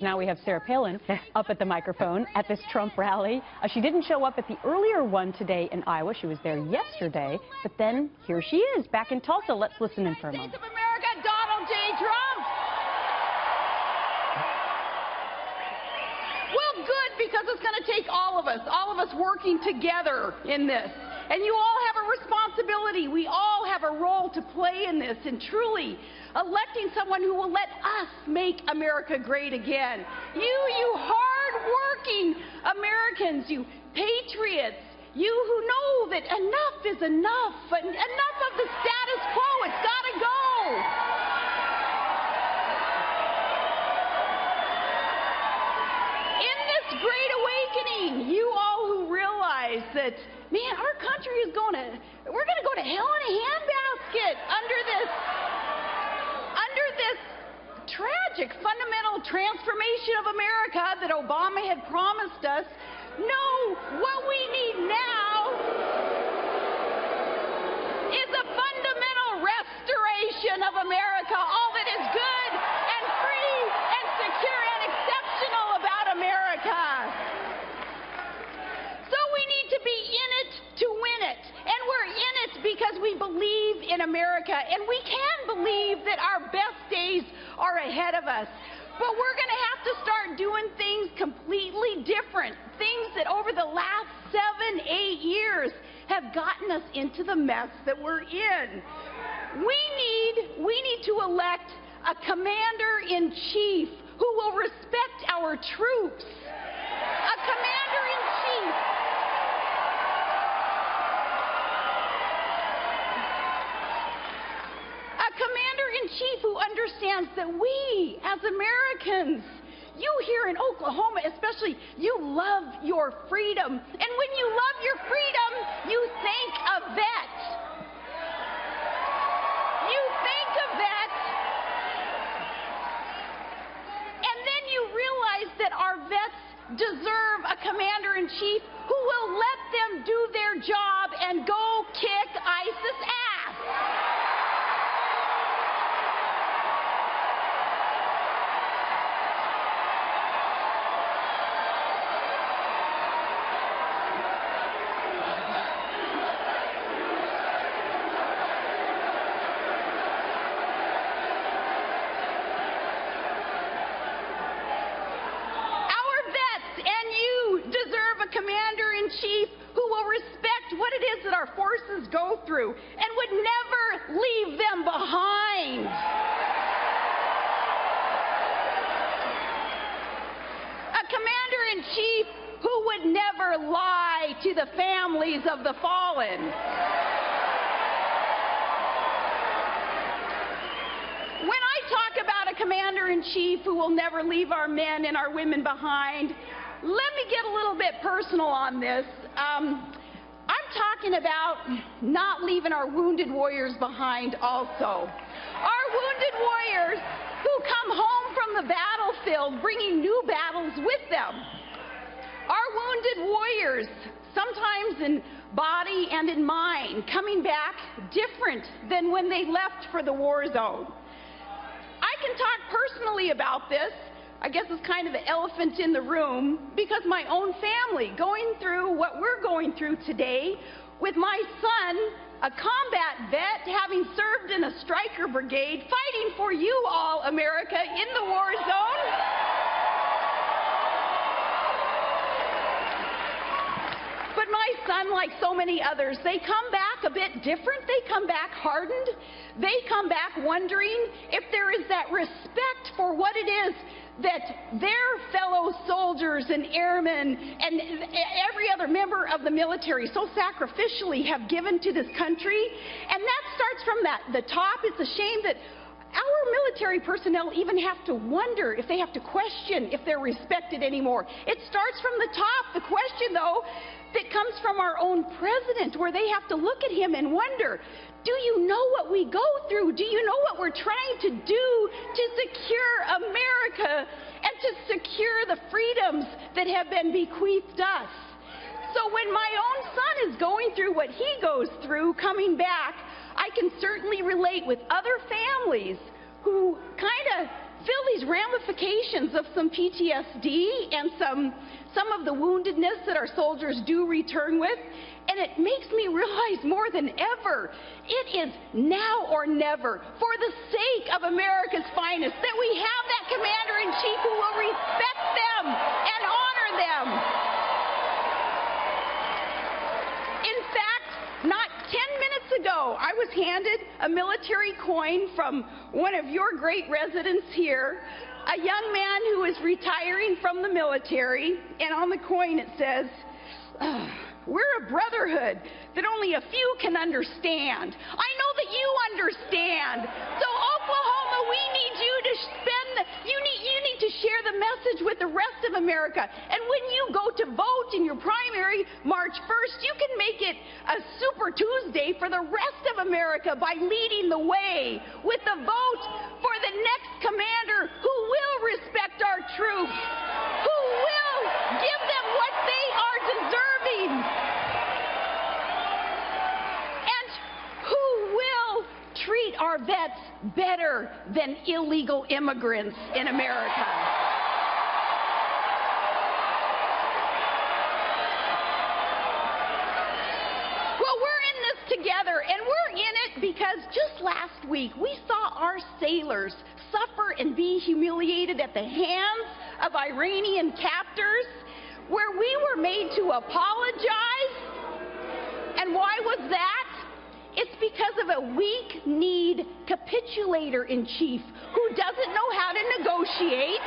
Now we have Sarah Palin up at the microphone at this Trump rally. She didn't show up at the earlier one today in Iowa. She was there yesterday, but then here she is back in Tulsa. Let's listen in for a moment. States of America, Donald J. Trump. Well, good, because it's going to take all of us working together in this. And you all have a responsibility. We all have a role to play in this, and truly electing someone who will let us make America great again. You hard-working Americans, you patriots, you who know that enough is enough, enough of the status quo, it's got to go. In this great awakening, you all who realize that, man, our country is we're going to go to hell in a handbasket under this tragic fundamental transformation of America that Obama had promised us. No, what we need now is a fundamental restoration of America, all that is good and free and secure and exceptional about America. So we need to be in it to win it. And we're in it because we believe in America, and we can believe that our best days are ahead of us. But we're going to have to start doing things completely different, things that over the last 7, 8 years have gotten us into the mess that we're in. We need to elect a commander-in-chief who will respect our troops, a commander-in-chief who understands that we, as Americans, you here in Oklahoma especially, you love your freedom. And when you love your freedom, you think of that. You think of that. And then you realize that our vets deserve a commander-in-chief who will let them do their job and go kick ISIS ass. Commander-in-chief who will respect what it is that our forces go through and would never leave them behind. A commander-in-chief who would never lie to the families of the fallen. When I talk about a commander-in-chief who will never leave our men and our women behind, let me get a little bit personal on this. I'm talking about not leaving our wounded warriors behind also. Our wounded warriors who come home from the battlefield bringing new battles with them. Our wounded warriors, sometimes in body and in mind, coming back different than when they left for the war zone. I can talk personally about this. I guess it's kind of the elephant in the room, because my own family going through what we're going through today, with my son, a combat vet, having served in a striker brigade, fighting for you all, America, in the war zone. But my son, like so many others, they come back a bit different. They come back hardened. They come back wondering if there is that respect for what it is that their fellow soldiers and airmen and every other member of the military so sacrificially have given to this country. And that starts from the top. It's a shame that our military personnel even have to wonder if they have to question if they're respected anymore. It starts from the top. The question, though, that comes from our own president, where they have to look at him and wonder, do you know what we go through? Do you know what we're trying to do to secure America and to secure the freedoms that have been bequeathed us? So when my own son is going through what he goes through coming back, I can certainly relate with other families who kind of feel these ramifications of some PTSD and some of the woundedness that our soldiers do return with. And it makes me realize more than ever, it is now or never, for the sake of America's finest, that we have that commander-in-chief who will respect them and honor them. In fact, not 10 minutes ago, I was handed a military coin from one of your great residents here, a young man who is retiring from the military, and on the coin it says, we're a brotherhood that only a few can understand. I know that you understand. So Oklahoma, we need you to you need to share the message with the rest of America. And when you go to vote in your primary March 1st, you can make it a Super Tuesday for the rest of America by leading the way with the vote for the next commander who will respect our troops, who will give them what they are deserving, and who will treat our vets better than illegal immigrants in America. Well, we're in this together, and we're in it because just last week we saw our sailors suffer and be humiliated at the hands of Iranian captors, where we were made to apologize. And why was that? It's because of a weak-kneed capitulator-in-chief who doesn't know how to negotiate.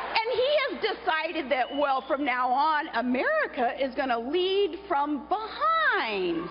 And he has decided that, well, from now on, America is going to lead from behind.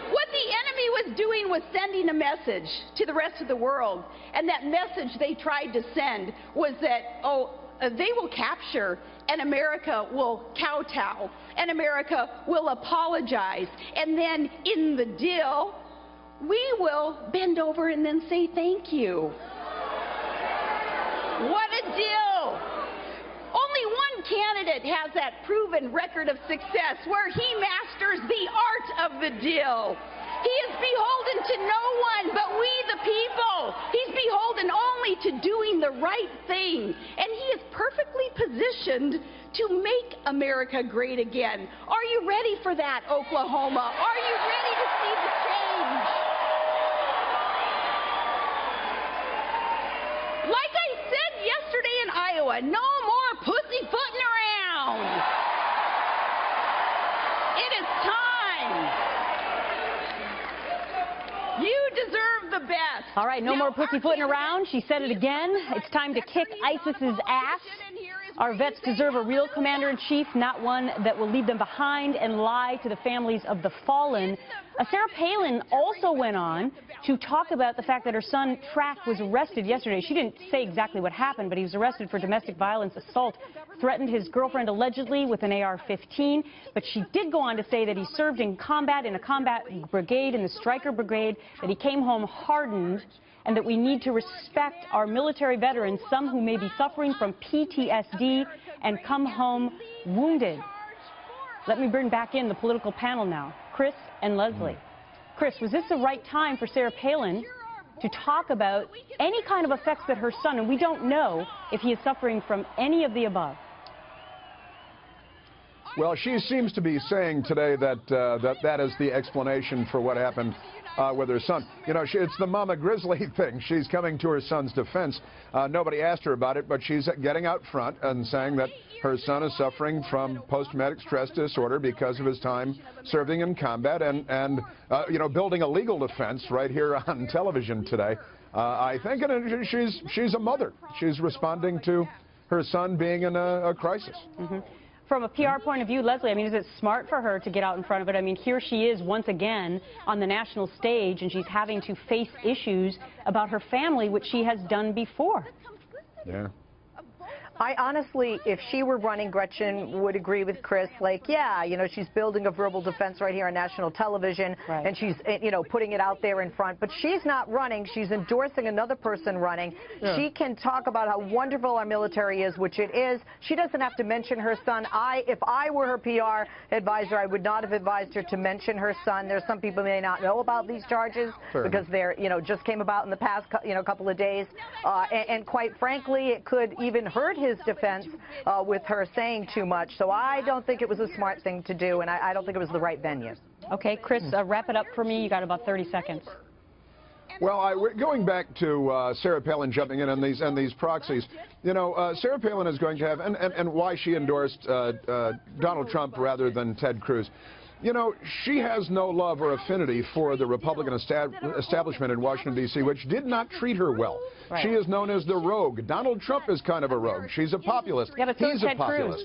What the enemy was doing was sending a message to the rest of the world. And that message they tried to send was that, they will capture, and America will kowtow, and America will apologize. And then in the deal, we will bend over and then say thank you. What a deal! Only one candidate has that proven record of success where he masters the art of the deal. He is beholden to no one but we the people. He's beholden only to doing the right thing. And he is perfectly positioned to make America great again. Are you ready for that, Oklahoma? Are you ready to see the change? Like I said yesterday in Iowa, no more pussyfooting around. It is time. You deserve the best. All right, no more pussyfooting around. She said it again. It's time to kick ISIS's ass. Our vets deserve a real commander-in-chief, not one that will leave them behind and lie to the families of the fallen. Sarah Palin also went on to talk about the fact that her son, Track, was arrested yesterday. She didn't say exactly what happened, but he was arrested for domestic violence assault, threatened his girlfriend allegedly with an AR-15. But she did go on to say that he served in a combat brigade, in the Stryker Brigade, that he came home hardened, and that we need to respect our military veterans, some who may be suffering from PTSD and come home wounded. Let me bring back in the political panel now, Chris and Leslie. Chris, was this the right time for Sarah Palin to talk about any kind of effects that her son, and we don't know if he is suffering from any of the above? Well, she seems to be saying today that that is the explanation for what happened with her son. You know, it's the Mama Grizzly thing. She's coming to her son's defense. Nobody asked her about it, but she's getting out front and saying that her son is suffering from post-traumatic stress disorder because of his time serving in combat and you know, building a legal defense right here on television today. I think she's a mother. She's responding to her son being in a crisis. Mm-hmm. From a PR point of view, Leslie, I mean, is it smart for her to get out in front of it? I mean, here she is once again on the national stage, and she's having to face issues about her family, which she has done before. Yeah. I honestly, if she were running, Gretchen would agree with Chris. Like, yeah, you know, she's building a verbal defense right here on national television, right, and she's, you know, putting it out there in front. But she's not running. She's endorsing another person running. Yeah. She can talk about how wonderful our military is, which it is. She doesn't have to mention her son. If I were her PR advisor, I would not have advised her to mention her son. There's some people who may not know about these charges because they're, you know, just came about in the past, you know, couple of days. And quite frankly, it could even hurt his defense with her saying too much. So I don't think it was a smart thing to do, and I don't think it was the right venue. Okay, Chris, wrap it up for me. You got about 30 seconds. Well, going back to Sarah Palin jumping in on these proxies, you know, Sarah Palin is going to have, and why she endorsed Donald Trump rather than Ted Cruz. You know, she has no love or affinity for the Republican establishment in Washington, D.C., which did not treat her well. Right. She is known as the rogue. Donald Trump is kind of a rogue. She's a populist. He's a populist.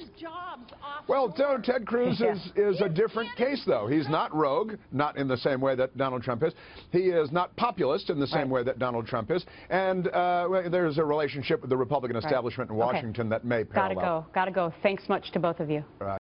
Well, Ted Cruz is a different case, though. He's not rogue, not in the same way that Donald Trump is. He is not populist in the same way that Donald Trump is. And there's a relationship with the Republican establishment in Washington that may parallel. Gotta go. Thanks much to both of you.